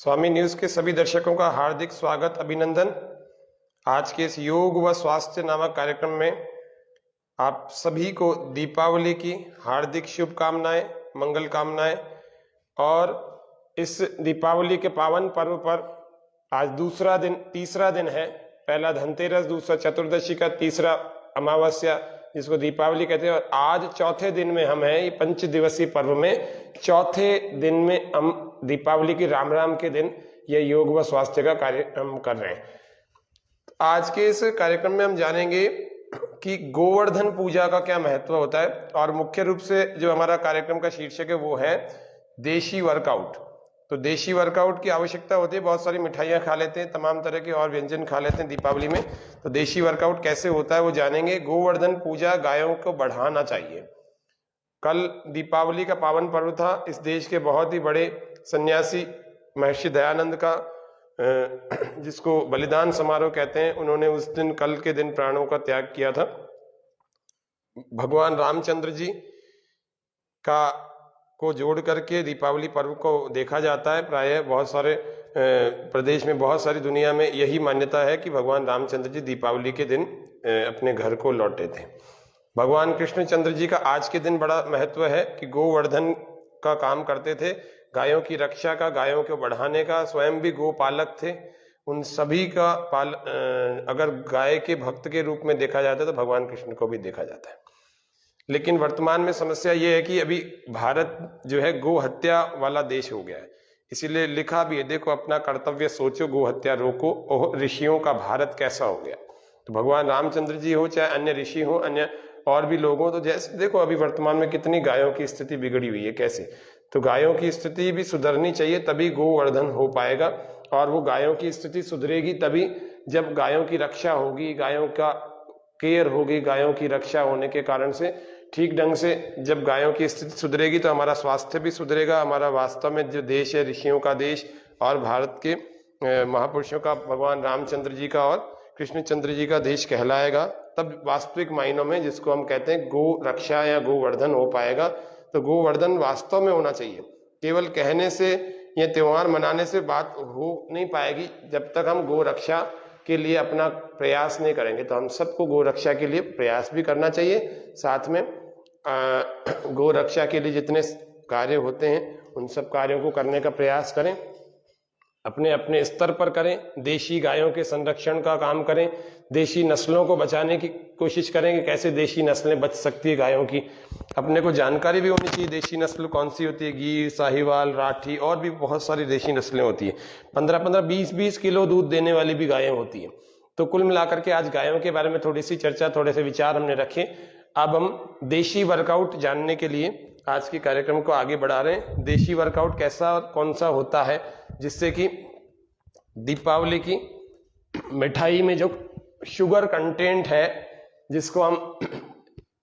स्वामी news के सभी दर्शकों का हार्दिक स्वागत अभिनंदन। आज के इस योग व स्वास्थ्य नामक कार्यक्रम में आप सभी को दीपावली की हार्दिक शुभकामनाएं, मंगल कामनाएं। और इस दीपावली के पावन पर्व पर आज तीसरा दिन है। पहला धनतेरस, दूसरा चतुर्दशी का, तीसरा अमावस्या जिसको दीपावली कहते हैं। और आज चौथे दिन में हम हैं, ये 5 दिवसीय पर्व में चौथे दिन में हम दीपावली की राम के दिन यह योग व स्वास्थ्य का कार्य हम कर रहे हैं। आज के इस कार्यक्रम में हम जानेंगे कि गोवर्धन पूजा का क्या महत्व होता है। और मुख्य रूप से जो हमारा कार्यक्रम का शीर्षक है वो है देशी वर्कआउट। तो देशी वर्कआउट की आवश्यकता होती है, बहुत सारी मिठाइयाँ खा लेते हैं, तमाम तरह के और व्यंजन खा लेते हैं दीपावली में। तो देशी वर्कआउट कैसे होता है वो जानेंगे। गोवर्धन पूजा, गायों को बढ़ाना चाहिए। कल दीपावली का पावन पर्व था। इस देश के बहुत ही बड़े सन्यासी महर्षि दयानंद का जिसको बलिदान समारोह कहते हैं, उन्होंने उस दिन, कल के दिन प्राणों का त्याग किया था। भगवान रामचंद्र जी को जोड़ करके दीपावली पर्व को देखा जाता है। प्रायः बहुत सारे प्रदेश में, बहुत सारी दुनिया में यही मान्यता है कि भगवान रामचंद्र जी दीपावली के दिन अपने घर को लौटे थे। भगवान कृष्णचंद्र जी का आज के दिन बड़ा महत्व है कि गोवर्धन का काम करते थे, गायों की रक्षा का, गायों को बढ़ाने का। स्वयं भी गोपालक थे। उन सभी का अगर गाय के भक्त के रूप में देखा जाता है तो भगवान कृष्ण को भी देखा जाता है। लेकिन वर्तमान में समस्या ये है कि अभी भारत जो है गो हत्या वाला देश हो गया है। इसीलिए लिखा भी है, देखो अपना कर्तव्य सोचो, गो हत्या रोको, ओह ऋषियों का भारत कैसा हो गया। तो भगवान रामचंद्र जी हो, चाहे अन्य ऋषि हो, अन्य और भी लोग हों, तो जैसे देखो अभी वर्तमान में कितनी गायों की स्थिति बिगड़ी हुई है, कैसे। तो गायों की स्थिति भी सुधरनी चाहिए, तभी गोवर्धन हो पाएगा। और वो गायों की स्थिति सुधरेगी तभी जब गायों की रक्षा होगी, गायों का केयर होगी। गायों की रक्षा होने के कारण से ठीक ढंग से जब गायों की स्थिति सुधरेगी तो हमारा स्वास्थ्य भी सुधरेगा। हमारा वास्तव में जो देश है, ऋषियों का देश और भारत के महापुरुषों का, भगवान रामचंद्र जी का और कृष्णचंद्र जी का देश कहलाएगा। तब वास्तविक मायनों में जिसको हम कहते हैं गो रक्षा या गोवर्धन हो पाएगा। तो गोवर्धन वास्तव में होना चाहिए। केवल कहने से या त्योहार मनाने से बात हो नहीं पाएगी जब तक हम गो रक्षा के लिए अपना प्रयास नहीं करेंगे। तो हम सबको गो रक्षा के लिए प्रयास भी करना चाहिए। साथ में गो रक्षा के लिए जितने कार्य होते हैं उन सब कार्यों को करने का प्रयास करें, अपने अपने स्तर पर करें। देशी गायों के संरक्षण का काम करें, देशी नस्लों को बचाने की कोशिश करें कि कैसे देशी नस्लें बच सकती है गायों की। अपने को जानकारी भी होनी चाहिए देशी नस्ल कौन सी होती है, गीर, साहिवाल, राठी और भी बहुत सारी देशी नस्लें होती है। 15-15, 20-20 किलो दूध देने वाली भी गायें होती है। तो कुल मिलाकर के आज गायों के बारे में थोड़ी सी चर्चा, थोड़े से विचार हमने रखे। अब हम देशी वर्कआउट जानने के लिए आज के कार्यक्रम को आगे बढ़ा रहे हैं। देशी वर्कआउट कैसा और कौन सा होता है, जिससे कि दीपावली की मिठाई में जो शुगर कंटेंट है, जिसको हम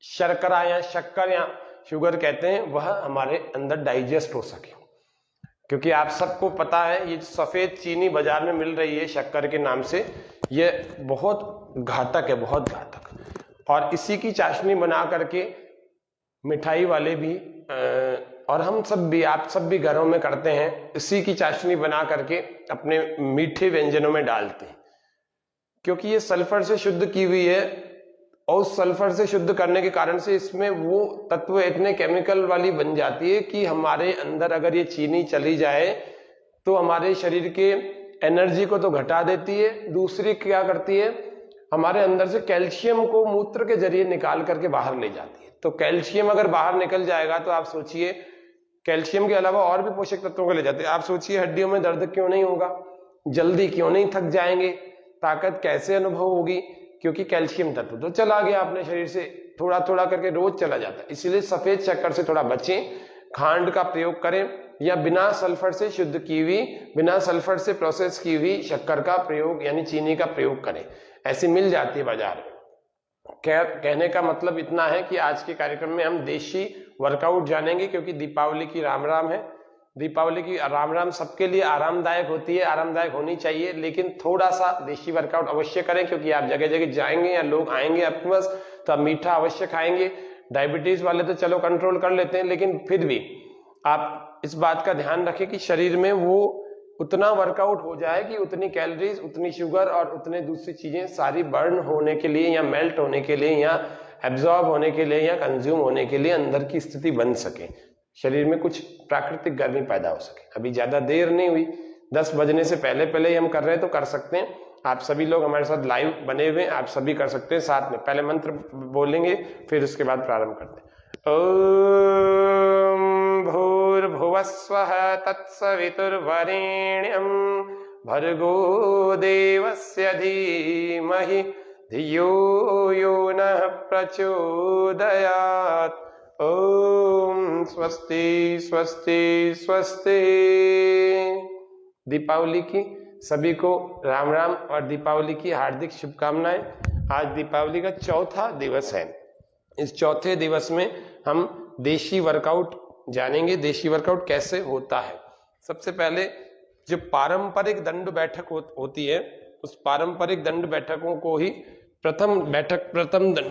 शर्करा या शक्कर या शुगर कहते हैं, वह हमारे अंदर डाइजेस्ट हो सके। क्योंकि आप सबको पता है ये सफेद चीनी बाजार में मिल रही है शक्कर के नाम से, ये बहुत घातक है, बहुत घातक। और इसी की चाशनी बना करके मिठाई वाले भी और हम सब भी, आप सब भी घरों में करते हैं, इसी की चाशनी बना करके अपने मीठे व्यंजनों में डालते हैं। क्योंकि ये सल्फर से शुद्ध की हुई है और उस सल्फर से शुद्ध करने के कारण से इसमें वो तत्व इतने केमिकल वाली बन जाती है कि हमारे अंदर अगर ये चीनी चली जाए तो हमारे शरीर के एनर्जी को तो घटा देती है, दूसरी क्या करती है, हमारे अंदर से कैल्शियम को मूत्र के जरिए निकाल करके बाहर ले जाती है। तो कैल्शियम अगर बाहर निकल जाएगा तो आप सोचिए, कैल्शियम के अलावा और भी पोषक तत्वों को ले जाते हैं। आप सोचिए हड्डियों में दर्द क्यों नहीं होगा, जल्दी क्यों नहीं थक जाएंगे, ताकत कैसे अनुभव होगी, क्योंकि कैल्शियम तत्व तो चला गया अपने शरीर से, थोड़ा थोड़ा करके रोज चला जाता है। इसीलिए सफेद शक्कर से थोड़ा बचें, खांड का प्रयोग करें या बिना सल्फर से शुद्ध की हुई, बिना सल्फर से प्रोसेस की हुई शक्कर का प्रयोग यानी चीनी का प्रयोग करें। ऐसी मिल जाती है बाजार में। कहने का मतलब इतना है कि आज के कार्यक्रम में हम देशी वर्कआउट जानेंगे, क्योंकि दीपावली की राम है। दीपावली की राम सबके लिए आरामदायक होती है, आरामदायक होनी चाहिए, लेकिन थोड़ा सा देशी वर्कआउट अवश्य करें। क्योंकि आप जगह जगह जाएंगे या लोग आएंगे आपके पास तो आप मीठा अवश्य खाएंगे। डायबिटीज वाले तो चलो कंट्रोल कर लेते हैं, लेकिन फिर भी आप इस बात का ध्यान रखें कि शरीर में वो उतना वर्कआउट हो जाए कि उतनी कैलोरीज, उतनी शुगर और उतने दूसरी चीजें सारी बर्न होने के लिए या मेल्ट होने के लिए या एब्जॉर्ब होने के लिए या कंज्यूम होने के लिए अंदर की स्थिति बन सके, शरीर में कुछ प्राकृतिक गर्मी पैदा हो सके। अभी ज्यादा देर नहीं हुई, 10 बजने से पहले पहले ही हम कर रहे हैं, तो कर सकते हैं। आप सभी लोग हमारे साथ लाइव बने हुए हैं, आप सभी कर सकते हैं साथ में। पहले मंत्र बोलेंगे, फिर उसके बाद प्रारंभ करते हैं। ओम भूर्भुवस्वः तत्सवितुर्वरेण्यं भर्गो देवस्य धीमहि धियो यो नः प्रचोदयात्। ओम स्वस्ति स्वस्ति स्वस्ति। दीपावली की सभी को राम राम और दीपावली की हार्दिक शुभकामनाएं। आज दीपावली का चौथा दिवस है। इस चौथे दिवस में हम देशी वर्कआउट जानेंगे। देशी वर्कआउट कैसे होता है। सबसे पहले जो पारंपरिक दंड बैठक होती है, उस पारंपरिक दंड बैठकों को ही प्रथम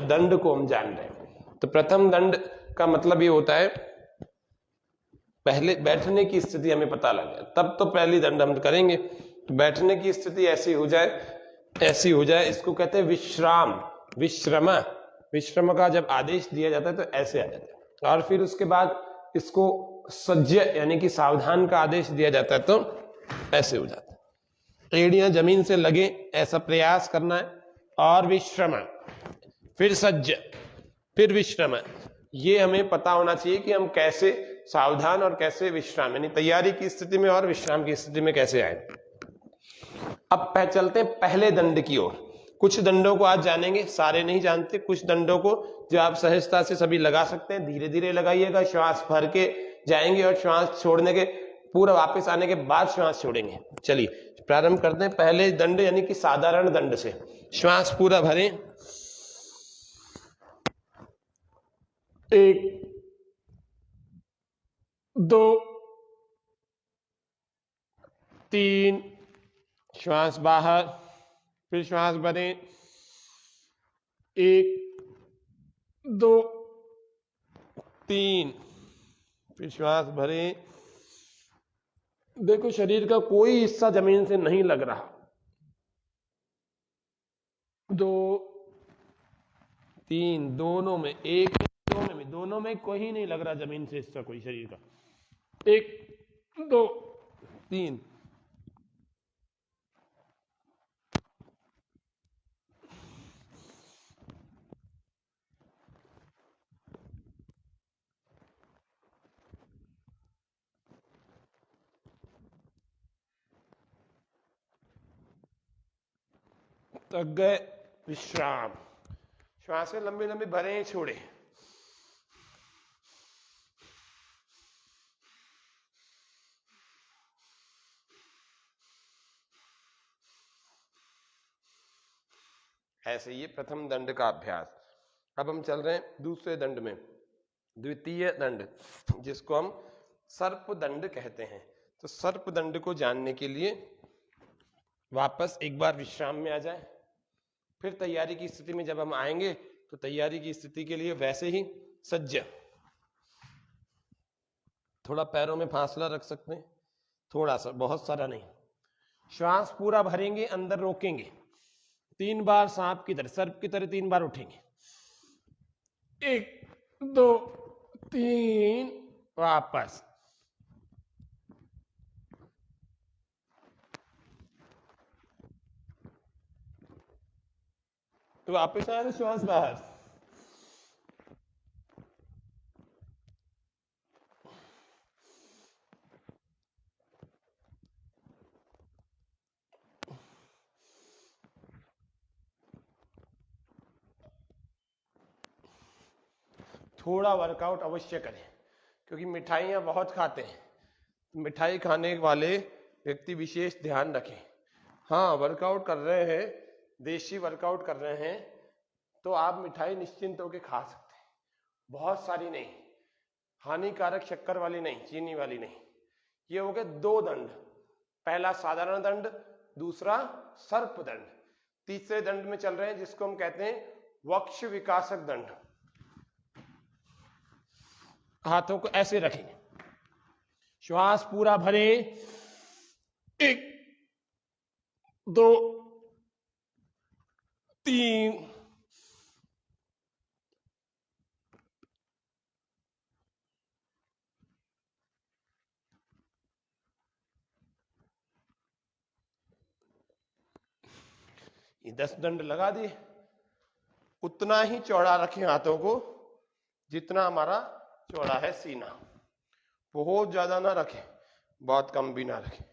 दंड को हम जान रहे हैं। तो प्रथम दंड का मतलब ये होता है, पहले बैठने की स्थिति हमें पता लग जाए तब तो पहली दंड हम करेंगे। तो बैठने की स्थिति ऐसी हो जाए, इसको कहते हैं विश्राम। विश्रम का जब आदेश दिया जाता है तो ऐसे आ जाता है। और फिर उसके बाद इसको सज्ज यानी कि सावधान का आदेश दिया जाता है तो ऐसे हो जाता है। एड़ियां जमीन से लगे ऐसा प्रयास करना है, और विश्रम, फिर सज्ज, फिर विश्रम। ये हमें पता होना चाहिए कि हम कैसे सावधान और कैसे विश्राम, यानी तैयारी की स्थिति में और विश्राम की स्थिति में कैसे आए। अब चलते हैं पहले दंड की ओर। कुछ दंडों को आज जानेंगे, सारे नहीं जानते। कुछ दंडों को जो आप सहजता से सभी लगा सकते हैं, धीरे धीरे लगाइएगा। श्वास भर के जाएंगे और श्वास छोड़ने के पूरा वापस आने के बाद श्वास छोड़ेंगे। चलिए प्रारंभ करते हैं पहले दंड यानी कि साधारण दंड से। श्वास पूरा भरें। 1 2 3, श्वास बाहर, फिर श्वास भरें। 1 2 3, फिर श्वास भरें। देखो शरीर का कोई हिस्सा जमीन से नहीं लग रहा। 2 3, दोनों में, एक दोनों में कोई नहीं लग रहा जमीन से हिस्सा कोई शरीर का। 1 2 3, तक गए। विश्राम। श्वासें लंबी लंबी भरें, छोड़े। ऐसे ये प्रथम दंड का अभ्यास। अब हम चल रहे हैं दूसरे दंड में, द्वितीय दंड, जिसको हम सर्प दंड कहते हैं। तो सर्प दंड को जानने के लिए वापस एक बार विश्राम में आ जाए, फिर तैयारी की स्थिति में जब हम आएंगे तो तैयारी की स्थिति के लिए वैसे ही सज्ज। थोड़ा पैरों में फासला रख सकते हैं, थोड़ा सा, बहुत सारा नहीं। श्वास पूरा भरेंगे, अंदर रोकेंगे। 3 बार सांप की तरह, सर्प की तरह 3 बार उठेंगे। 1 2 3, वापस। तो वापस आए तो श्वास बाहर। थोड़ा वर्कआउट अवश्य करें, क्योंकि मिठाइयाँ बहुत खाते हैं। मिठाई खाने वाले व्यक्ति विशेष ध्यान रखें। हाँ, वर्कआउट कर रहे हैं, देशी वर्कआउट कर रहे हैं, तो आप मिठाई निश्चिंत होकर खा सकते हैं। बहुत सारी नहीं, हानिकारक शक्कर वाली नहीं, चीनी वाली नहीं। ये हो गए 2 दंड। पहला साधारण दंड, दूसरा सर्प दंड। तीसरे दंड में चल रहे हैं जिसको हम कहते हैं वक्ष विकासक दंड। हाथों को ऐसे रखें, श्वास पूरा भरे। 1 2 3 ये 10 दंड लगा दिए। उतना ही चौड़ा रखें हाथों को जितना हमारा चौड़ा है सीना, बहुत ज्यादा ना रखें, बहुत कम भी ना रखें।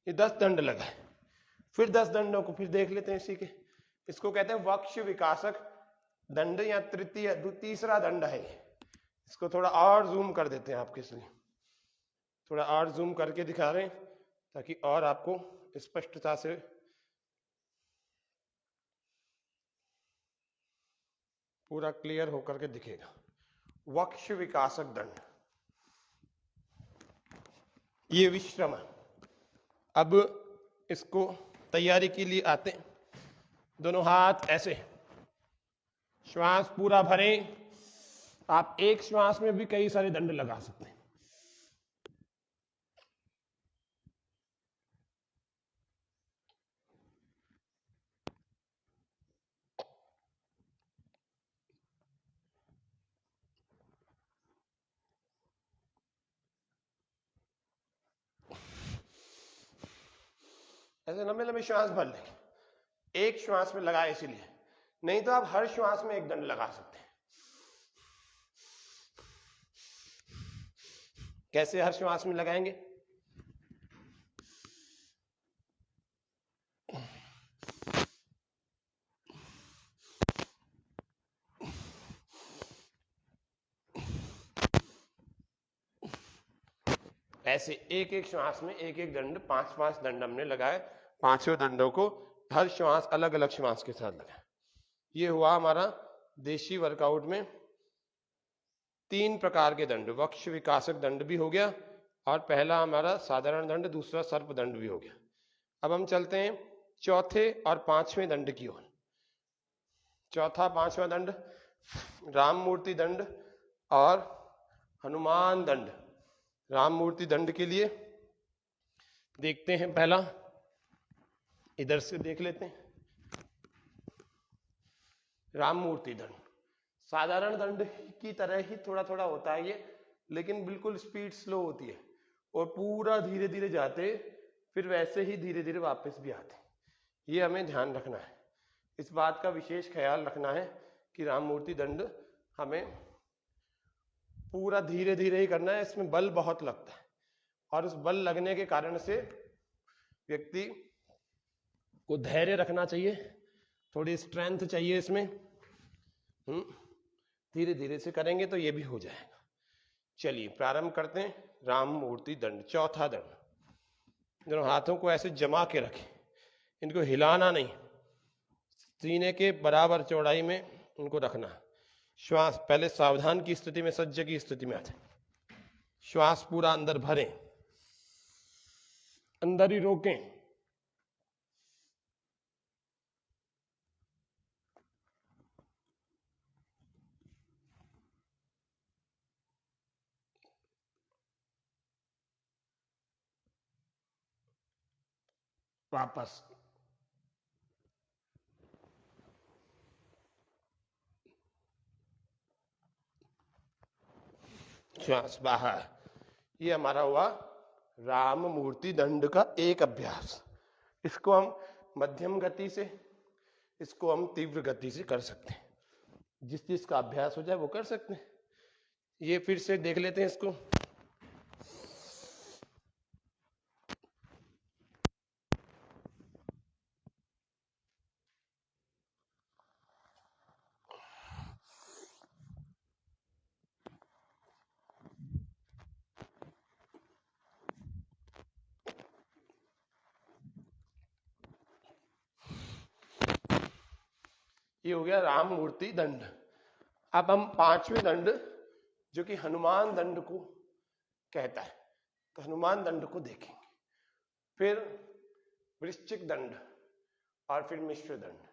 ये 10 दंड लगाए। फिर 10 दंडों को फिर देख लेते हैं इसी के। इसको कहते हैं वक्ष विकासक दंड या तीसरा दंड है। इसको थोड़ा और जूम कर देते हैं आपके लिए, थोड़ा और जूम करके दिखा रहे हैं ताकि और आपको स्पष्टता से पूरा क्लियर होकर के दिखेगा। वक्ष विकासक दंड, ये विश्रम है। अब इसको तैयारी के लिए आते हैं। दोनों हाथ ऐसे, श्वास पूरा भरें। आप एक श्वास में भी कई सारे दंड लगा सकते हैं। ऐसे लंबे लंबे श्वास भर लें, एक श्वास में लगाए इसीलिए, नहीं तो आप हर श्वास में एक दंड लगा सकते हैं। कैसे हर श्वास में लगाएंगे? ऐसे एक एक श्वास में एक एक दंड, 5 दंड हमने लगाए। पांचों दंडों को हर श्वास अलग अलग श्वास के साथ लगाए। ये हुआ हमारा देशी वर्कआउट में 3 प्रकार के दंड। वक्ष विकासक दंड भी हो गया और पहला हमारा साधारण दंड, दूसरा सर्प दंड भी हो गया। अब हम चलते हैं चौथे और 5वें दंड की ओर। चौथा 5वां दंड राम मूर्ति दंड और हनुमान दंड। राम मूर्ति दंड के लिए देखते हैं, पहला इधर से देख लेते हैं। राम मूर्ति दंड साधारण दंड की तरह ही थोड़ा थोड़ा होता है ये, लेकिन बिल्कुल स्पीड स्लो होती है और पूरा धीरे धीरे जाते, फिर वैसे ही धीरे धीरे वापस भी आते। ये हमें ध्यान रखना है, इस बात का विशेष ख्याल रखना है कि राम मूर्ति दंड हमें पूरा धीरे धीरे ही करना है। इसमें बल बहुत लगता है और उस बल लगने के कारण से व्यक्ति को धैर्य रखना चाहिए, थोड़ी स्ट्रेंथ चाहिए इसमें। धीरे धीरे से करेंगे तो ये भी हो जाएगा। चलिए प्रारंभ करते हैं। राम मूर्ति दंड, चौथा दंड। दोनों हाथों को ऐसे जमा के रखें, इनको हिलाना नहीं, सीने के बराबर चौड़ाई में इनको रखना। श्वास पहले सावधान की स्थिति में, सज्ज की स्थिति में आ जाए। श्वास पूरा अंदर भरें, अंदर ही रोकें। वापस श्वास बाहर। ये हमारा हुआ राम मूर्ति दंड का एक अभ्यास। इसको हम मध्यम गति से, इसको हम तीव्र गति से कर सकते हैं। जिस चीज का अभ्यास हो जाए वो कर सकते हैं। ये फिर से देख लेते हैं इसको। ये हो गया राम मूर्ति दंड। अब हम 5वें दंड, जो कि हनुमान दंड को कहता है, तो हनुमान दंड को देखेंगे। फिर वृश्चिक दंड और फिर मिश्र दंड।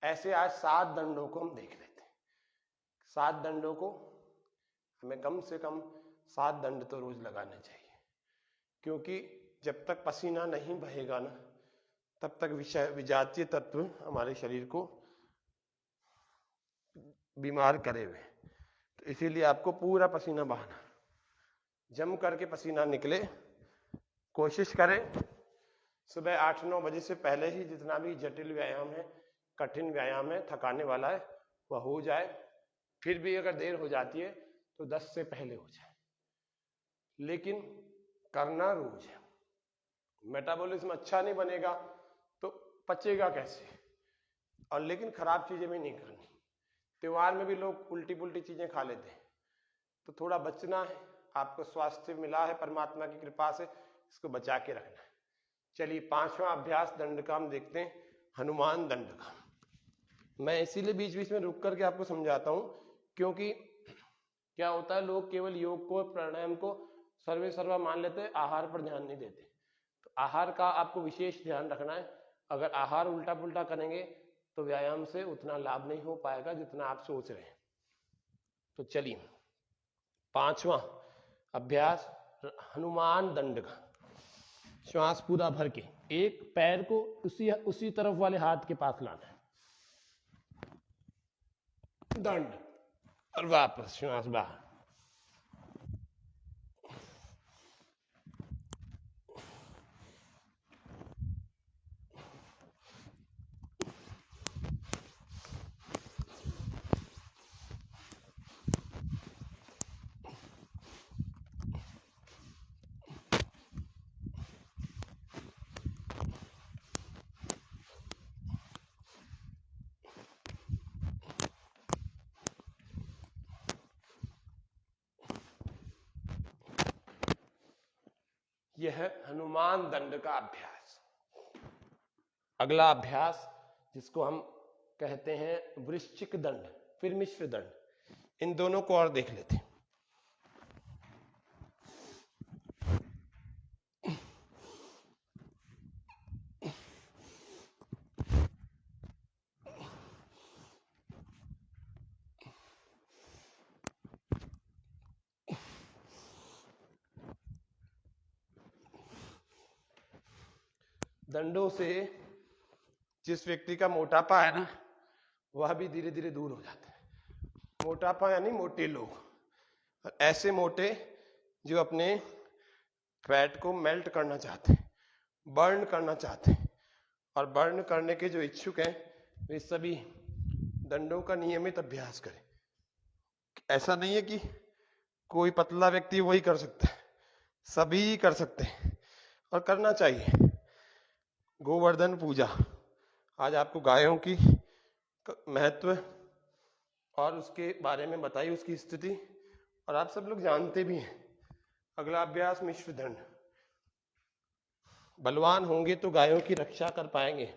ऐसे आज 7 दंडों को हम देख लेते हैं। 7 दंडों को हमें कम से कम 7 दंड तो रोज लगाने चाहिए, क्योंकि जब तक पसीना नहीं बहेगा ना, तब तक विजातीय तत्व हमारे शरीर को बीमार करे हुए। तो इसीलिए आपको पूरा पसीना बहाना, जम करके पसीना निकले। कोशिश करें सुबह 8-9 बजे से पहले ही जितना भी जटिल व्यायाम है, कठिन व्यायाम है, थकाने वाला है, वह हो जाए। फिर भी अगर देर हो जाती है तो 10 से पहले हो जाए, लेकिन करना रोज है। मेटाबॉलिज्म अच्छा नहीं बनेगा तो पचेगा कैसे? और लेकिन खराब चीजें भी नहीं करनी। त्योहार में भी लोग उल्टी पुल्टी चीजें खा लेते हैं, तो थोड़ा बचना है। आपको स्वास्थ्य मिला है परमात्मा की कृपा से, इसको बचा के रखना है। चलिए 5वां अभ्यास दंड का हम देखते हैं, हनुमान दंड का। मैं इसीलिए बीच बीच में रुक करके आपको समझाता हूं, क्योंकि क्या होता है, लोग केवल योग को, प्राणायाम को सर्वे सर्वा मान लेते हैं, आहार पर ध्यान नहीं देते। तो आहार का आपको विशेष ध्यान रखना है। अगर आहार उल्टा पुल्टा करेंगे तो व्यायाम से उतना लाभ नहीं हो पाएगा जितना आप सोच रहे हैं। तो चलिए 5वां अभ्यास हनुमान दंड का। श्वास पूरा भर के एक पैर को उसी तरफ वाले हाथ के पास लाना है, दंड, और वापस श्वास बाहर। यह है हनुमान दंड का अभ्यास। अगला अभ्यास जिसको हम कहते हैं वृश्चिक दंड, फिर मिश्र दंड, इन दोनों को और देख लेते हैं। दंडों से जिस व्यक्ति का मोटापा है ना, वह भी धीरे धीरे दूर हो जाता है। मोटापा यानी मोटे लोग, ऐसे मोटे जो अपने फैट को मेल्ट करना चाहते हैं, बर्न करना चाहते हैं, और बर्न करने के जो इच्छुक हैं वे सभी दंडों का नियमित अभ्यास करें। ऐसा नहीं है कि कोई पतला व्यक्ति वही कर सकता है, सभी कर सकते हैं और करना चाहिए। गोवर्धन पूजा, आज आपको गायों की महत्व और उसके बारे में बताई, उसकी स्थिति, और आप सब लोग जानते भी हैं। अगला अभ्यास मिश्र दंड। बलवान होंगे तो गायों की रक्षा कर पाएंगे,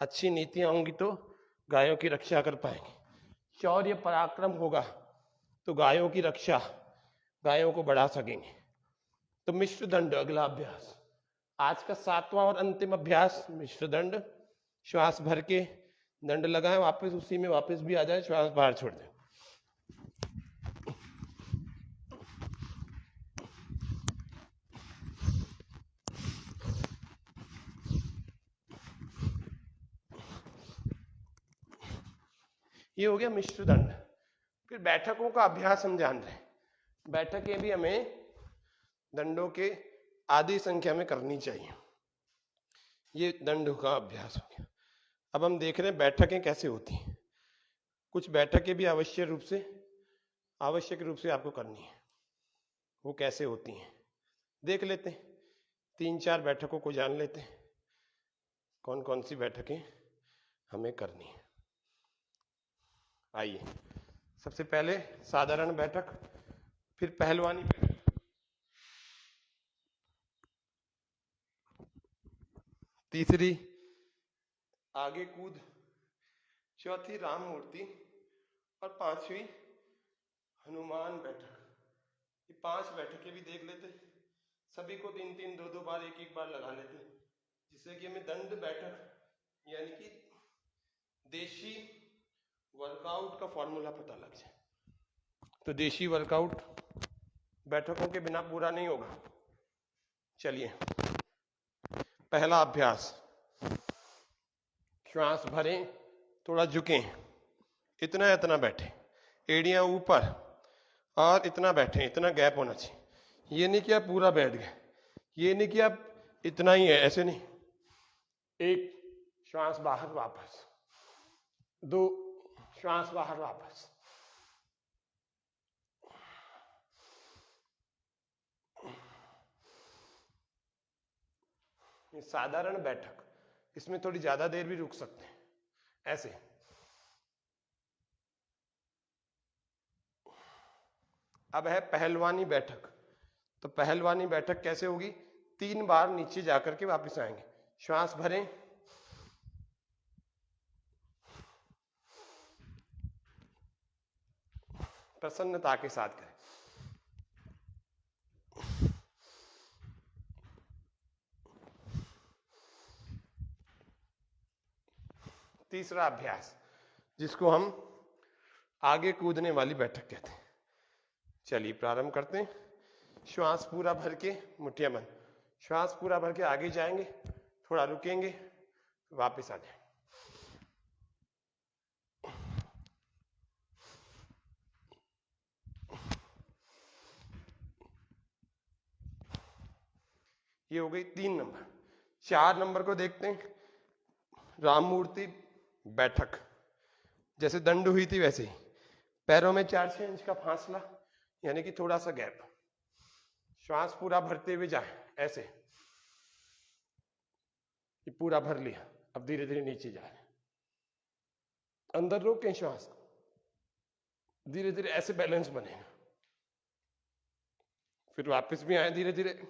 अच्छी नीतियां होंगी तो गायों की रक्षा कर पाएंगे, शौर्य पराक्रम होगा तो गायों की रक्षा, गायों को बढ़ा सकेंगे। तो मिश्र दंड अगला अभ्यास, आज का 7वां और अंतिम अभ्यास मिश्र दंड। श्वास भर के दंड लगाएं, वापस उसी में वापस भी आ जाए, श्वास बाहर छोड़ दें। ये हो गया मिश्र दंड। फिर बैठकों का अभ्यास हम जान रहे हैं। बैठकें भी हमें दंडों के आधी संख्या में करनी चाहिए। ये दंड का अभ्यास हो गया। अब हम देख रहे हैं बैठकें कैसे होती हैं। कुछ बैठकें भी आवश्यक रूप से आपको करनी है। वो कैसे होती हैं देख लेते हैं। 3-4 बैठकों को जान लेते हैं, कौन कौन सी बैठकें हमें करनी है। आइए, सबसे पहले साधारण बैठक, फिर पहलवानी बैठक, तीसरी आगे कूद, चौथी राम मूर्ति, और 5वीं हनुमान बैठक। ये 5 बैठकें भी देख लेते हैं। सभी को 3-3, 2-2 बार, 1-1 बार लगा लेते हैं, जिससे कि हमें दंड बैठक यानी कि देशी वर्कआउट का फॉर्मूला पता लग जाए। तो देशी वर्कआउट बैठकों के बिना पूरा नहीं होगा। चलिए पहला अभ्यास, श्वास भरें, थोड़ा झुकें, इतना इतना बैठे, एड़ियां ऊपर और इतना बैठे, इतना गैप होना चाहिए। ये नहीं कि आप पूरा बैठ गए, ये नहीं कि आप इतना ही है, ऐसे नहीं। एक, श्वास बाहर वापस, दो, श्वास बाहर वापस, ये साधारण बैठक, इसमें थोड़ी ज्यादा देर भी रुक सकते हैं, ऐसे। अब है पहलवानी बैठक। तो पहलवानी बैठक कैसे होगी? 3 बार नीचे जाकर के वापस आएंगे, श्वास भरें, प्रसन्नता के साथ करें। तीसरा अभ्यास, जिसको हम आगे कूदने वाली बैठक कहते हैं। चलिए प्रारंभ करते हैं। श्वास पूरा भर के, मुठ्ठियां बंद, श्वास पूरा भर के आगे जाएंगे, थोड़ा रुकेंगे, वापस आ जाए। ये हो गई 3 नंबर। 4 नंबर को देखते हैं, राम मूर्ति बैठक। जैसे दंड हुई थी वैसे ही, पैरों में 4-6 इंच का फासला, यानी कि थोड़ा सा गैप, श्वास पूरा भरते हुए जाए, ऐसे। ये पूरा भर लिया, अब धीरे धीरे नीचे जा रहे, अंदर रोकें श्वास, धीरे धीरे ऐसे बैलेंस बनेगा, फिर वापस भी आए धीरे धीरे,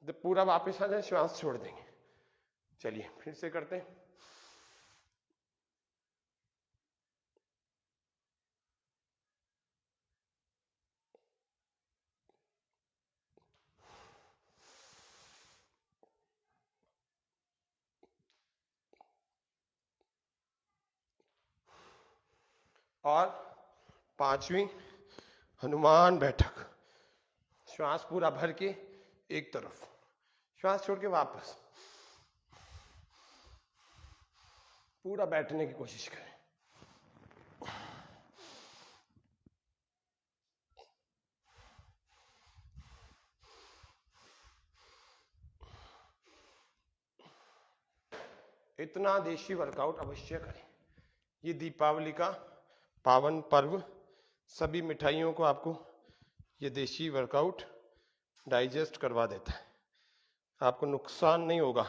जब पूरा वापस आ जाए श्वास छोड़ देंगे। चलिए फिर से करते हैं। और 5वीं, हनुमान बैठक। श्वास पूरा भर के एक तरफ, श्वास छोड़ के वापस, पूरा बैठने की कोशिश करें। इतना देशी वर्कआउट अवश्य करें। ये दीपावली का पावन पर्व, सभी मिठाइयों को आपको ये देशी वर्कआउट डाइजेस्ट करवा देता है, आपको नुकसान नहीं होगा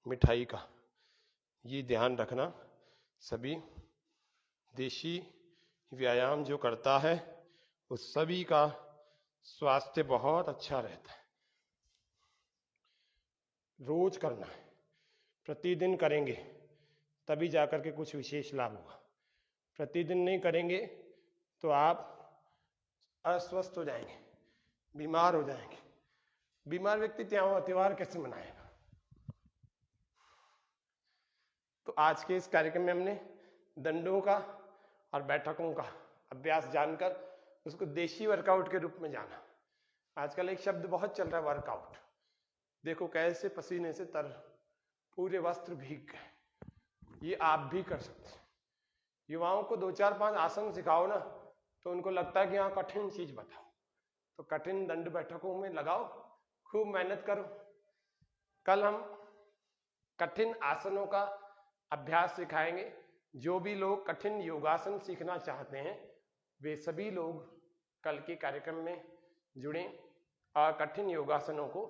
मिठाई का। ये ध्यान रखना, सभी देशी व्यायाम जो करता है उस सभी का स्वास्थ्य बहुत अच्छा रहता है। रोज करना है, प्रतिदिन करेंगे तभी जाकर के कुछ विशेष लाभ होगा। प्रतिदिन नहीं करेंगे तो आप अस्वस्थ हो जाएंगे, बीमार हो जाएंगे। बीमार व्यक्ति त्योहार कैसे मनाएगा? तो आज के इस कार्यक्रम में हमने दंडों का और बैठकों का अभ्यास जानकर उसको देशी वर्कआउट के रूप में जाना। आजकल एक शब्द बहुत चल रहा है, वर्कआउट। देखो कैसे पसीने से तर पूरे वस्त्र भीग गए। ये आप भी कर सकते हैं। युवाओं को 2-4-5 आसन सिखाओ ना, तो उनको लगता है कि हाँ कठिन चीज बताओ, तो कठिन दंड बैठकों में लगाओ, खूब मेहनत करो। कल हम कठिन आसनों का अभ्यास सिखाएंगे। जो भी लोग कठिन योगासन सीखना चाहते हैं वे सभी लोग कल के कार्यक्रम में जुड़ें और कठिन योगासनों को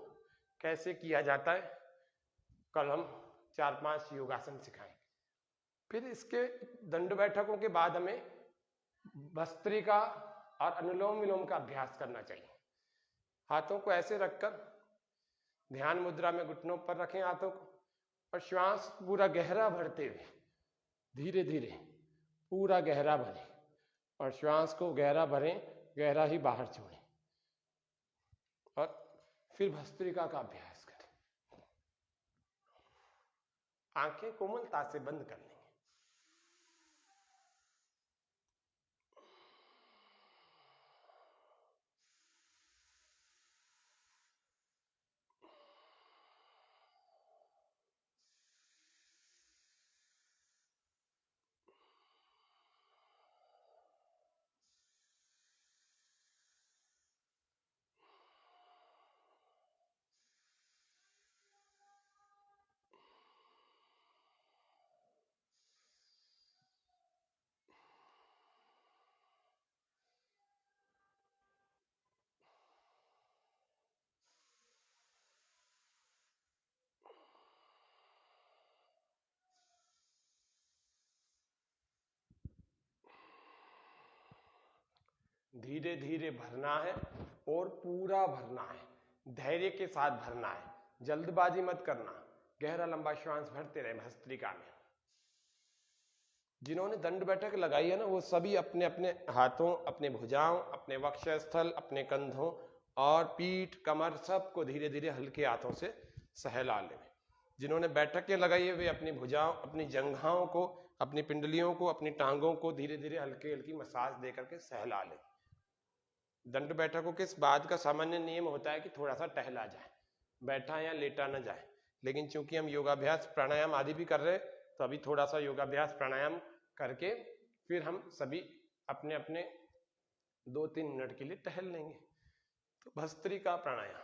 कैसे किया जाता है कल हम 4-5 योगासन सिखाएंगे। फिर इसके दंड बैठकों के बाद हमें भस्त्रिका और अनुलोम विलोम का अभ्यास करना चाहिए। हाथों को ऐसे रखकर ध्यान मुद्रा में घुटनों पर रखें हाथों को, और श्वास पूरा गहरा भरते हुए धीरे धीरे पूरा गहरा भरें, और श्वास को गहरा भरें, गहरा ही बाहर छोड़ें, और फिर भस्त्रिका का अभ्यास करें। आंखें कोमलता से बंद कर लेंगे। धीरे धीरे भरना है और पूरा भरना है, धैर्य के साथ भरना है, जल्दबाजी मत करना, गहरा लंबा श्वास भरते रहे भस्त्रिका में। जिन्होंने दंड बैठक लगाई है ना, वो सभी अपने अपने हाथों, अपने भुजाओं, अपने वक्षस्थल, अपने कंधों और पीठ, कमर, सबको धीरे धीरे हल्के हाथों से सहला लें। जिन्होंने बैठकें लगाई है वे अपनी भुजाओं, अपनी जंघाओं को, अपनी पिंडलियों को, अपनी टांगों को धीरे धीरे हल्की हल्की मसाज दे करके सहला लें। दंड बैठकों के इस बात का सामान्य नियम होता है कि थोड़ा सा टहला जाए, बैठा या लेटा न जाए। लेकिन चूंकि हम योगाभ्यास प्राणायाम आदि भी कर रहे हैं, तो अभी थोड़ा सा योगाभ्यास प्राणायाम करके फिर हम सभी अपने अपने 2-3 मिनट के लिए टहल लेंगे। तो भस्त्रिका प्राणायाम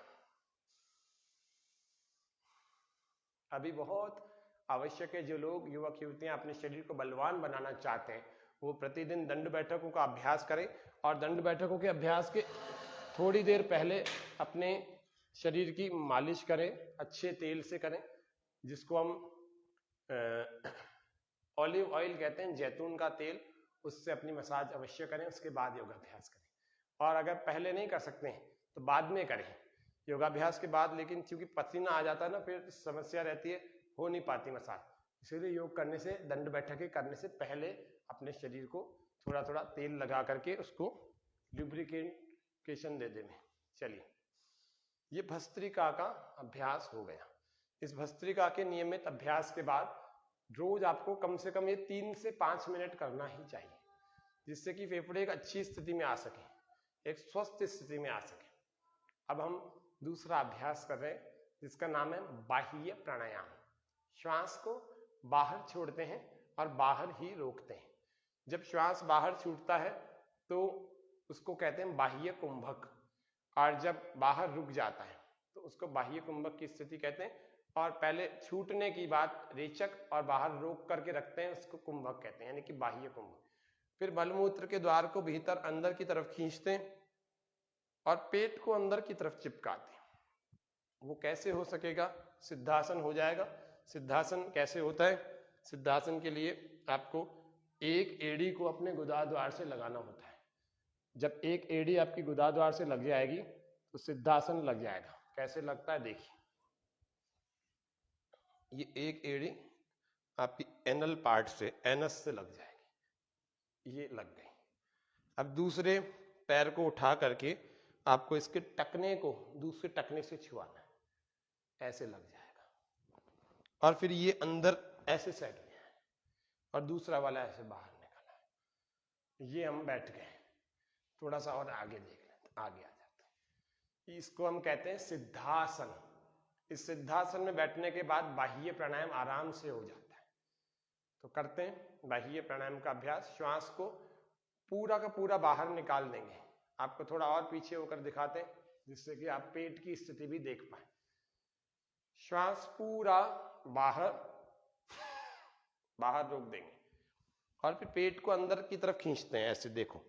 अभी बहुत आवश्यक है। जो लोग, युवक युवतियां अपने शरीर को बलवान बनाना चाहते हैं, वो प्रतिदिन दंड बैठकों का अभ्यास करें और दंड बैठकों के अभ्यास के थोड़ी देर पहले अपने शरीर की मालिश करें, अच्छे तेल से करें, जिसको हम ऑलिव ऑयल कहते हैं, जैतून का तेल, उससे अपनी मसाज अवश्य करें। उसके बाद योगाभ्यास करें, और अगर पहले नहीं कर सकते हैं तो बाद में करें योगाभ्यास के बाद। लेकिन क्योंकि पसीना आ जाता है ना, फिर समस्या रहती है, हो नहीं पाती मसाज, इसीलिए योग करने से, दंड बैठकें करने से पहले अपने शरीर को थोड़ा थोड़ा तेल लगा करके उसको लुब्रिकेशन दे दें। चलिए, ये भस्त्रिका का अभ्यास हो गया। इस भस्त्रिका के नियमित अभ्यास के बाद रोज आपको कम से कम ये 3 से 5 मिनट करना ही चाहिए, जिससे कि फेफड़े एक अच्छी स्थिति में आ सके, एक स्वस्थ स्थिति में आ सके। अब हम दूसरा अभ्यास कर रहे हैं, जिसका नाम है बाह्य प्राणायाम। श्वास को बाहर छोड़ते हैं और बाहर ही रोकते हैं। जब श्वास बाहर छूटता है तो उसको कहते हैं बाह्य कुंभक, और जब बाहर रुक जाता है तो उसको बाह्य कुंभक की स्थिति कहते हैं। और पहले छूटने की बात रेचक और बाहर रोक करके रखते हैं, उसको कुंभक कहते हैं, यानी कि बाह्य कुंभक। फिर मलमूत्र के द्वार को भीतर अंदर की तरफ खींचते हैं और पेट को अंदर की तरफ चिपकाते हैं। वो कैसे हो सकेगा? सिद्धासन हो जाएगा। सिद्धासन कैसे होता है? सिद्धासन के लिए आपको एक एड़ी को अपने गुदाद्वार से लगाना होता है। जब एक एड़ी आपकी गुदाद्वार से लग जाएगी तो सिद्धासन लग जाएगा। कैसे लगता है देखिए, ये एक एड़ी आपकी एनल पार्ट से, एनस से लग जाएगी, ये लग गई। अब दूसरे पैर को उठा करके आपको इसके टकने को दूसरे टकने से छुआना है, ऐसे लग जाएगा। और फिर ये अंदर ऐसे सेट हो जाए और दूसरा वाला ऐसे बाहर निकला है। ये हम बैठ गए, थोड़ा सा और आगे देख लेते, आगे आ जाते हैं। इसको हम कहते हैं सिद्धासन। इस सिद्धासन में बैठने के बाद बाह्य प्राणायाम आराम से हो जाता है। तो करते हैं बाह्य प्राणायाम का अभ्यास। श्वास को पूरा का पूरा बाहर निकाल देंगे। आपको थोड़ा और पीछे होकर दिखाते हैं, जिससे कि आप पेट की स्थिति भी देख पाए। श्वास पूरा बाहर बाहर रोक देंगे और फिर पेट को अंदर की तरफ खींचते हैं, ऐसे देखो।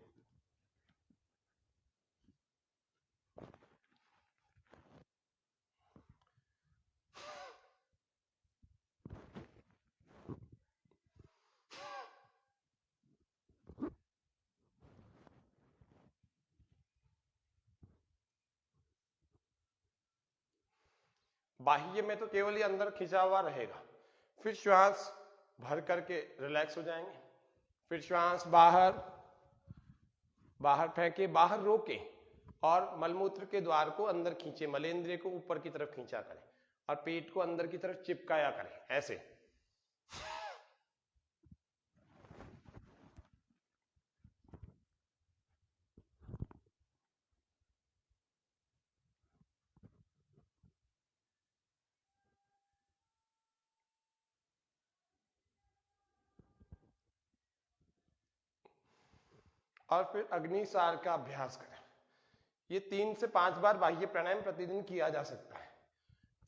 बाह्य में तो केवल ये अंदर खिंचा हुआ रहेगा। फिर श्वास भर करके रिलैक्स हो जाएंगे। फिर श्वास बाहर बाहर फेंके, बाहर रोके और मलमूत्र के द्वार को अंदर खींचे, मलेंद्रिय को ऊपर की तरफ खींचा करें और पेट को अंदर की तरफ चिपकाया करें, ऐसे। और फिर अग्निसार का अभ्यास करें। ये 3 से 5 बार बाह्य प्राणायाम प्रतिदिन किया जा सकता है।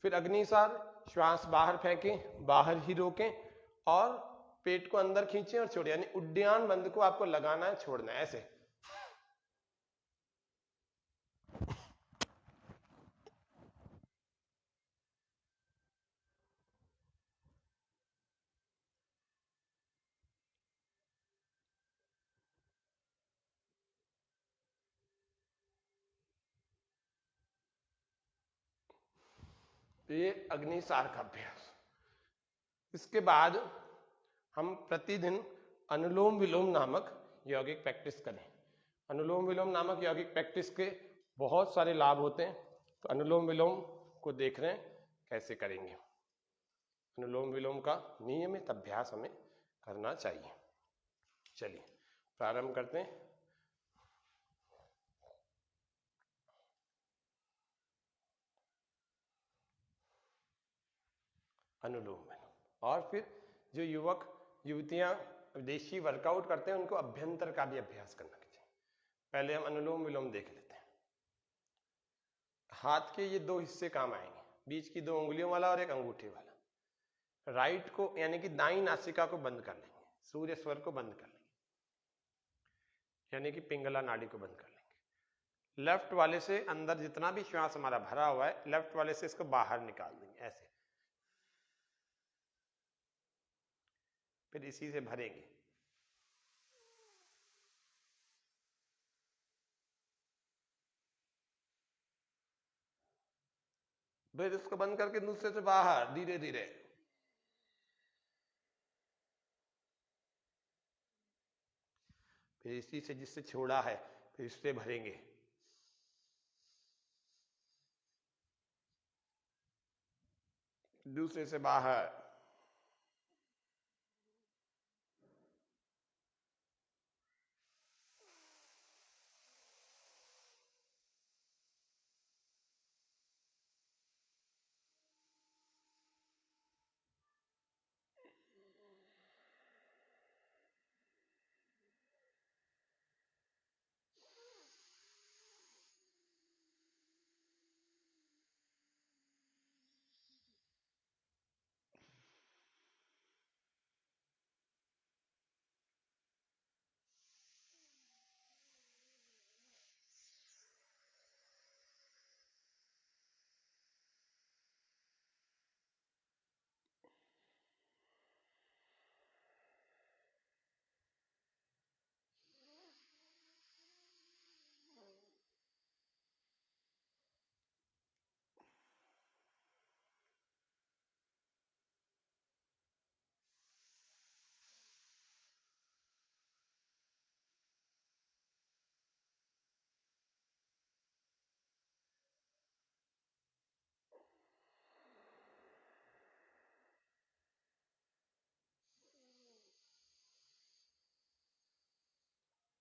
फिर अग्निसार, श्वास बाहर फेंकें, बाहर ही रोकें और पेट को अंदर खींचें और छोड़ें, यानी उड्डयन बंद को आपको लगाना है, छोड़ना है, ऐसे। तो ये अग्निसार का अभ्यास। इसके बाद हम प्रतिदिन अनुलोम विलोम नामक यौगिक प्रैक्टिस करें। अनुलोम विलोम नामक यौगिक प्रैक्टिस के बहुत सारे लाभ होते हैं, तो अनुलोम विलोम को देख रहे हैं कैसे करेंगे। अनुलोम विलोम का नियमित अभ्यास हमें करना चाहिए। चलिए प्रारंभ करते हैं। अनुलोम विलोम। और फिर जो युवक युवतियां विदेशी वर्कआउट करते हैं उनको अभ्यंतर का भी अभ्यास करना चाहिए। पहले हम अनुलोम विलोम देख लेते हैं। हाथ के ये दो हिस्से काम आएंगे, बीच की 2 उंगलियों वाला और एक अंगूठे वाला। राइट को यानी कि दाई नासिका को बंद कर लेंगे, सूर्य स्वर को बंद कर लेंगे, यानी कि पिंगला नाड़ी को बंद कर लेंगे। लेफ्ट वाले से अंदर जितना भी श्वास हमारा भरा हुआ है, लेफ्ट वाले से इसको बाहर निकाल देंगे ऐसे, फिर इसी से भरेंगे। फिर इसको बंद करके दूसरे से बाहर धीरे धीरे। फिर इसी से जिससे छोड़ा है फिर इससे भरेंगे। दूसरे से बाहर।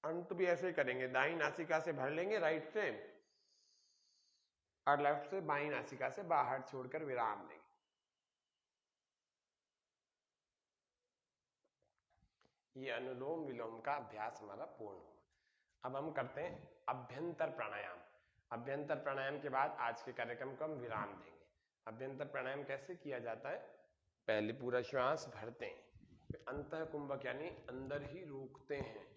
अंत भी ऐसे ही करेंगे, दाई नासिका से भर लेंगे राइट से, और लेफ्ट से बाई नासिका से बाहर छोड़कर विराम देंगे। ये अनुलोम विलोम का अभ्यास हमारा पूर्ण हुआ। अब हम करते हैं अभ्यंतर प्राणायाम। अभ्यंतर प्राणायाम के बाद आज के कार्यक्रम को हम विराम देंगे। अभ्यंतर प्राणायाम कैसे किया जाता है? पहले पूरा श्वास भरते हैं, फिर अंतः कुंभक यानी अंदर ही रोकते हैं,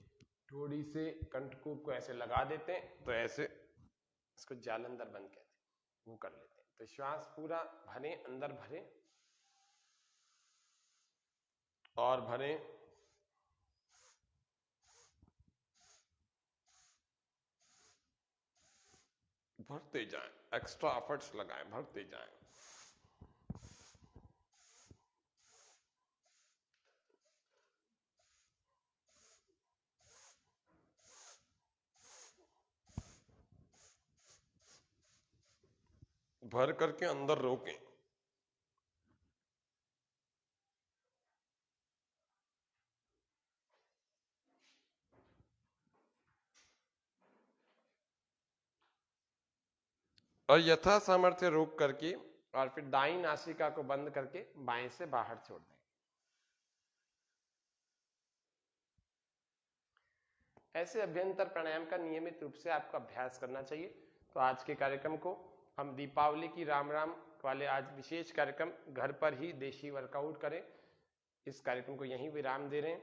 थोड़ी से कंठकूप को ऐसे लगा देते हैं, तो ऐसे इसको जालंधर बंद कहते हैं, वो कर लेते हैं। तो श्वास पूरा भरे, अंदर भरे और भरे, भरते जाएं, एक्स्ट्रा एफर्ट्स लगाएं, भरते जाएं। भर करके अंदर रोकें। और यथा सामर्थ्य रोक करके और फिर दाईं नासिका को बंद करके बाएं से बाहर छोड़ दें। ऐसे अभ्यंतर प्राणायाम का नियमित रूप से आपको अभ्यास करना चाहिए। तो आज के कार्यक्रम को हम दीपावली की राम राम वाले आज विशेष कार्यक्रम घर पर ही देशी वर्कआउट करें, इस कार्यक्रम को यहीं विराम दे रहे हैं।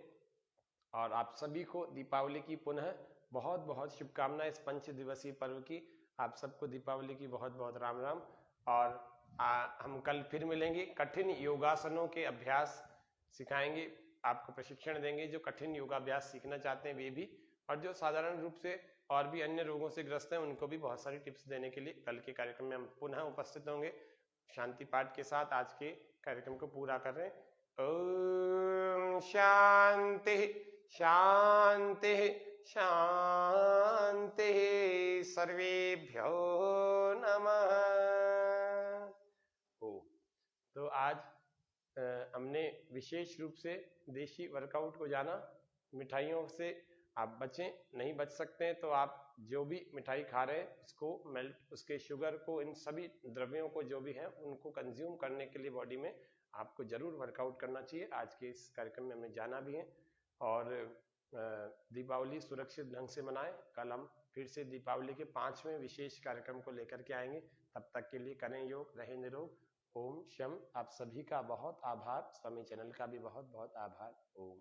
और आप सभी को दीपावली की पुनः बहुत बहुत शुभकामनाएं। इस 5 दिवसीय पर्व की आप सबको दीपावली की बहुत बहुत राम राम। और हम कल फिर मिलेंगे, कठिन योगासनों के अभ्यास सिखाएंगे, आपको प्रशिक्षण देंगे। जो कठिन योगाभ्यास सीखना चाहते हैं वे भी, और जो साधारण रूप से और भी अन्य रोगों से ग्रस्त हैं उनको भी बहुत सारी टिप्स देने के लिए कल के कार्यक्रम में हम पुनः उपस्थित होंगे। शांति पाठ के साथ आज के कार्यक्रम को पूरा कर रहे हैं। ओम शांति शांति शांति, सर्वेभ्यो नमः। ओम। तो आज हमने विशेष रूप से देशी वर्कआउट को जाना। मिठाइयों से आप बचें, नहीं बच सकते हैं तो आप जो भी मिठाई खा रहे हैं उसको मेल्ट, उसके शुगर को, इन सभी द्रव्यों को जो भी है उनको कंज्यूम करने के लिए बॉडी में आपको जरूर वर्कआउट करना चाहिए। आज के इस कार्यक्रम में हमें जाना भी है और दीपावली सुरक्षित ढंग से मनाएं। कल हम फिर से दीपावली के 5वें विशेष कार्यक्रम को लेकर के आएंगे। तब तक के लिए करें योग, रहें निरोग। ओम शम। आप सभी का बहुत आभार, स्वामी चैनल का भी बहुत बहुत आभार। ओम।